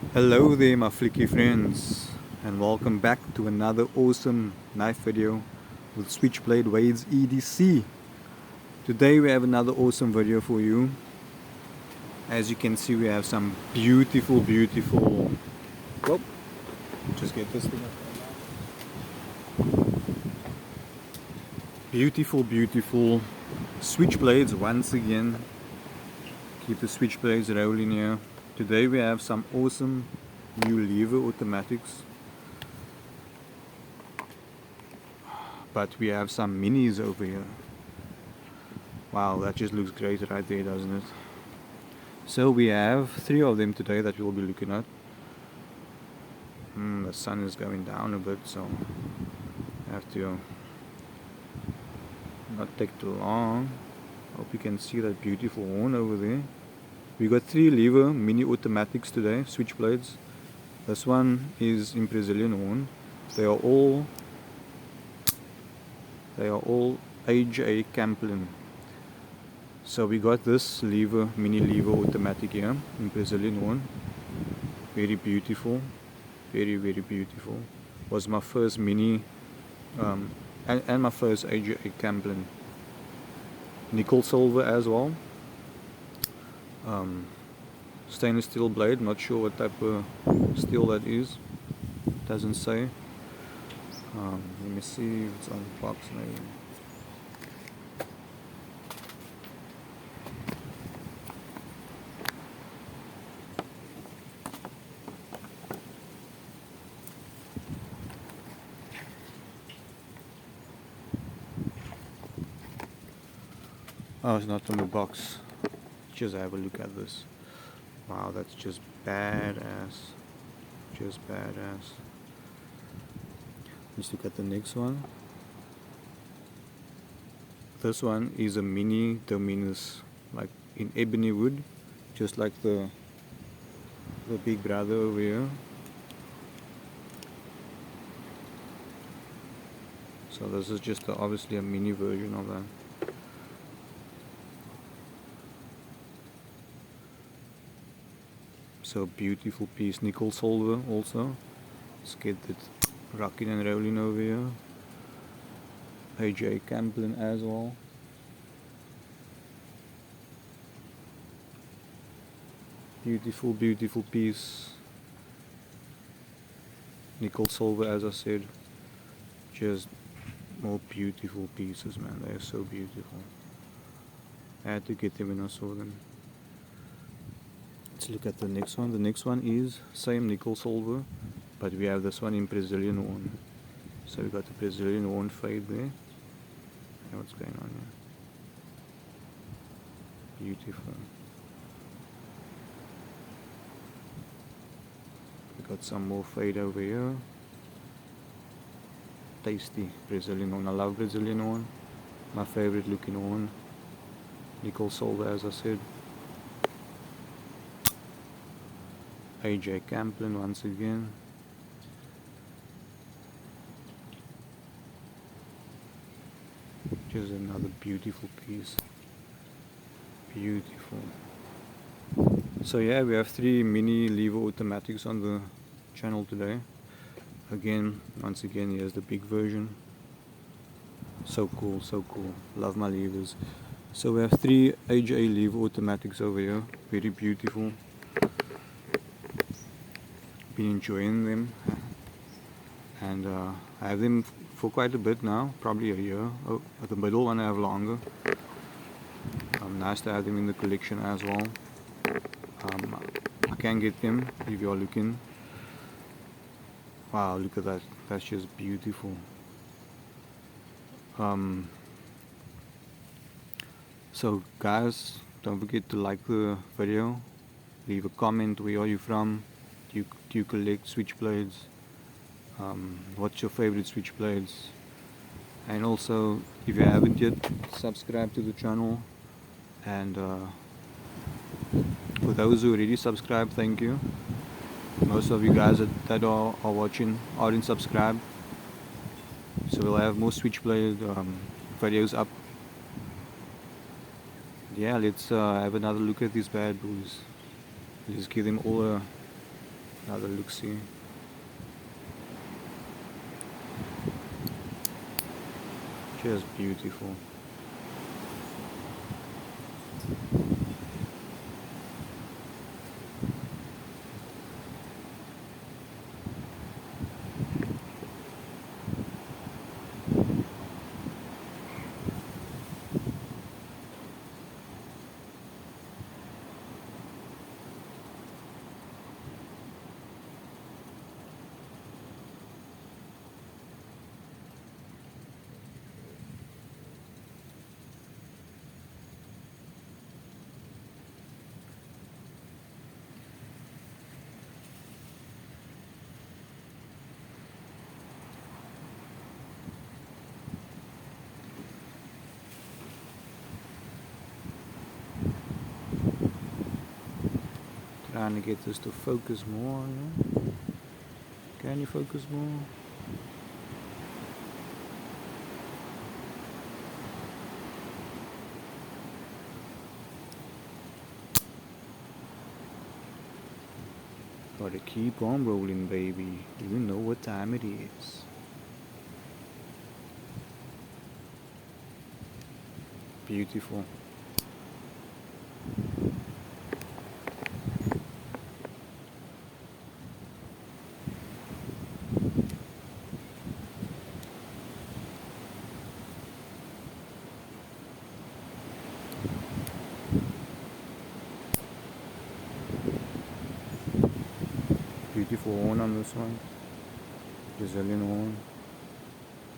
Hello there my flicky friends, and welcome back to another awesome knife video with Switchblade Wade's EDC. Today we have another awesome video for you. As you can see, we have some beautiful whoop, just get this thing up. Beautiful Switchblades once again. Keep the Switchblades rolling here. Today we have some awesome new lever automatics, but we have some minis over here. Wow, that just looks great right there, doesn't it? So we have 3 of them today that we'll be looking at. The sun is going down a bit, so I have to not take too long. Hope you can see that beautiful horn over there. We got 3 lever mini automatics today, Switchblades. This one is in Brazilian horn. They are all Aga Campolin. So we got this mini lever automatic here in Brazilian horn. Very beautiful, very beautiful. Was my first mini and my first Aga Campolin. Nickel silver as well. Stainless steel blade, not sure what type of steel that is, doesn't say. Let me see if it's on the box maybe. Oh, it's not on the box. Just have a look at this. Wow, that's just badass. Just badass. Let's look at the next one. This one is a mini Dominus, like in ebony wood, just like the big brother over here. So this is just obviously a mini version of that. So beautiful piece, nickel silver also. Let's get it rocking and rolling over here. Aga Campolin as well. Beautiful piece. Nickel silver, as I said. Just more beautiful pieces, man. They are so beautiful. I had to get them when I saw them. Let's look at the next one. The next one is same nickel silver, but we have this one in Brazilian horn. So we got the Brazilian horn fade there. And what's going on here? Beautiful. We got some more fade over here. Tasty Brazilian horn. I love Brazilian horn. My favorite looking horn. Nickel silver, as I said. Aga Campolin once again. Just another beautiful piece. Beautiful. So yeah, we have 3 mini lever automatics on the channel today. Once again, here's the big version. So cool. Love my levers. So we have 3 Aga lever automatics over here. Very beautiful. Been enjoying them, and I have them for quite a bit now, probably a year. Oh, at the middle one I have longer. Nice to have them in the collection as well. I can get them if you are looking. Wow, look at that, that's just beautiful. So guys, don't forget to like the video, leave a comment, where are you from, do you collect Switchblades, what's your favorite Switchblades, and also if you haven't yet, subscribe to the channel. And for those who already subscribed, thank you. Most of you guys that are watching aren't subscribed, so we'll have more Switchblade videos up. Yeah, let's have another look at these bad boys. Let's give them all a Another look-see. Just beautiful. Trying to get this to focus more. Yeah? Can you focus more? Gotta keep on rolling, baby. You know what time it is. Beautiful. Beautiful horn on this one. Brazilian horn.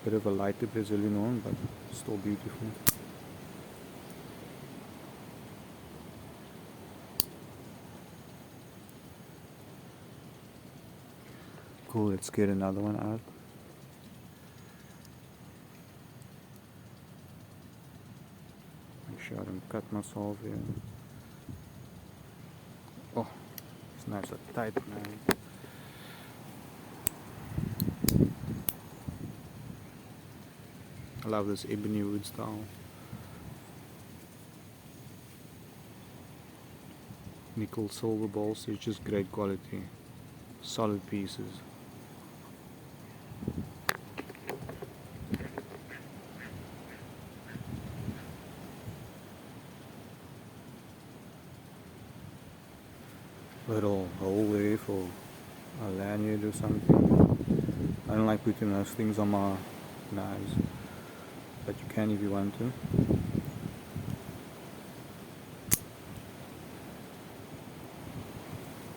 Bit of a lighter Brazilian horn, but still beautiful. Cool, let's get another one out. Make sure I don't cut myself here. Oh, it's nice and tight, man. I love this ebony wood style. Nickel silver balls, it's just great quality. Solid pieces. Little hole there for a lanyard or something. I don't like putting those things on my knives, but you can if you want to.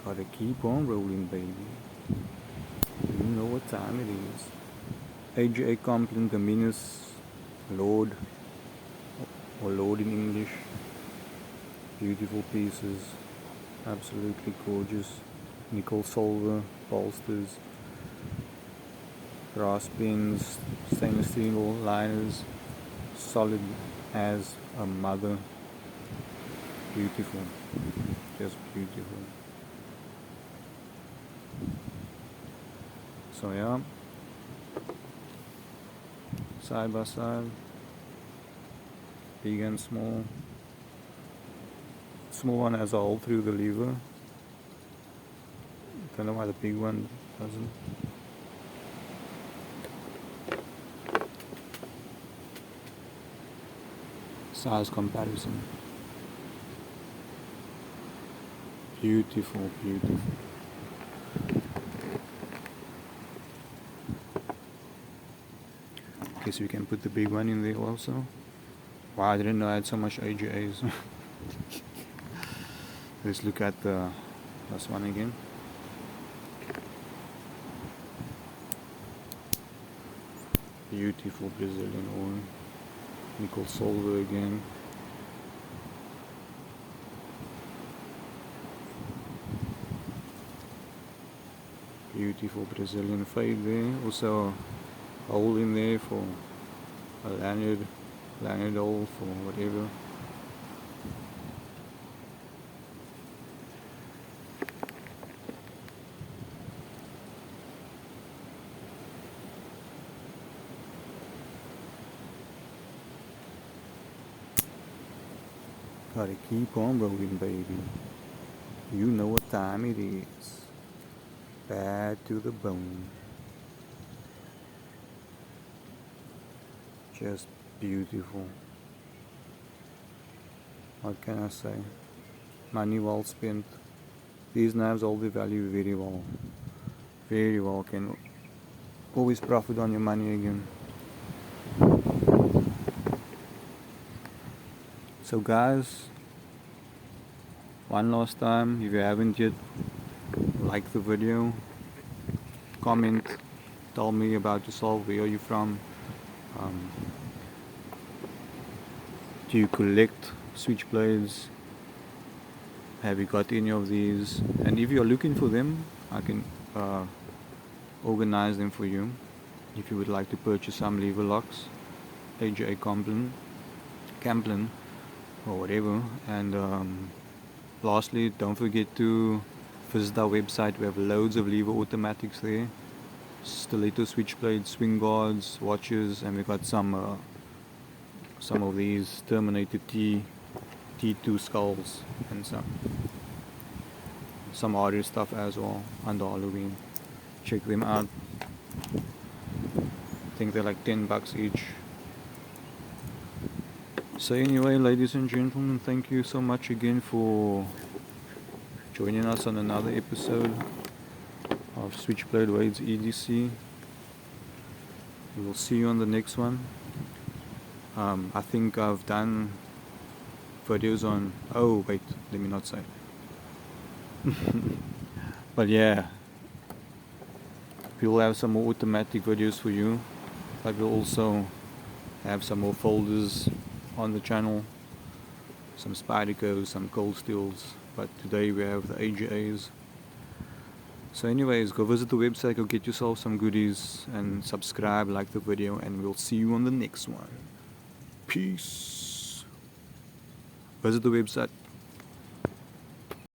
Gotta keep on rolling, baby. You know what time it is. Aga Campolin, Dominus, Lord, or Lord in English. Beautiful pieces. Absolutely gorgeous. Nickel silver bolsters, brass pins, stainless steel liners, solid as a mother. Beautiful, just beautiful. So yeah, side by side, big and small. Small one has a hole through the lever. Don't know why the big one doesn't. Size comparison. Beautiful, beautiful. Okay, so we can put the big one in there also. Wow, I didn't know I had so much AGAs. Let's look at the last one again. Beautiful Brazilian horn. Nickel silver again. Beautiful Brazilian fade there. Also a hole in there for a lanyard hole for whatever. Gotta keep on rolling, baby. You know what time it is. bad to the bone. Just beautiful. What can I say? Money well spent. These knives hold their value very well. Very well. Can always profit on your money again. So guys, one last time, if you haven't yet, like the video, comment, tell me about yourself, where are you from, do you collect switchblades, have you got any of these, and if you're looking for them, I can organize them for you. If you would like to purchase some lever locks, Aga Campolin or whatever. And lastly, don't forget to visit our website. We have loads of lever automatics there, stiletto switchblades, swing guards, watches, and we got some of these Terminator T2 skulls and some harder stuff as well under Halloween. Check them out. I think they're like $10 each. So anyway, ladies and gentlemen, thank you so much again for joining us on another episode of Switchblade Wade's EDC. We will see you on the next one. I think I've done videos on, oh wait, let me not say. But yeah, we'll have some more automatic videos for you, but we'll also have some more folders on the channel, some Spydercos, some cold steels, but today we have the AGAs. So anyways, go visit the website, go get yourself some goodies, and subscribe, like the video, and we'll see you on the next one. Peace. Visit the website.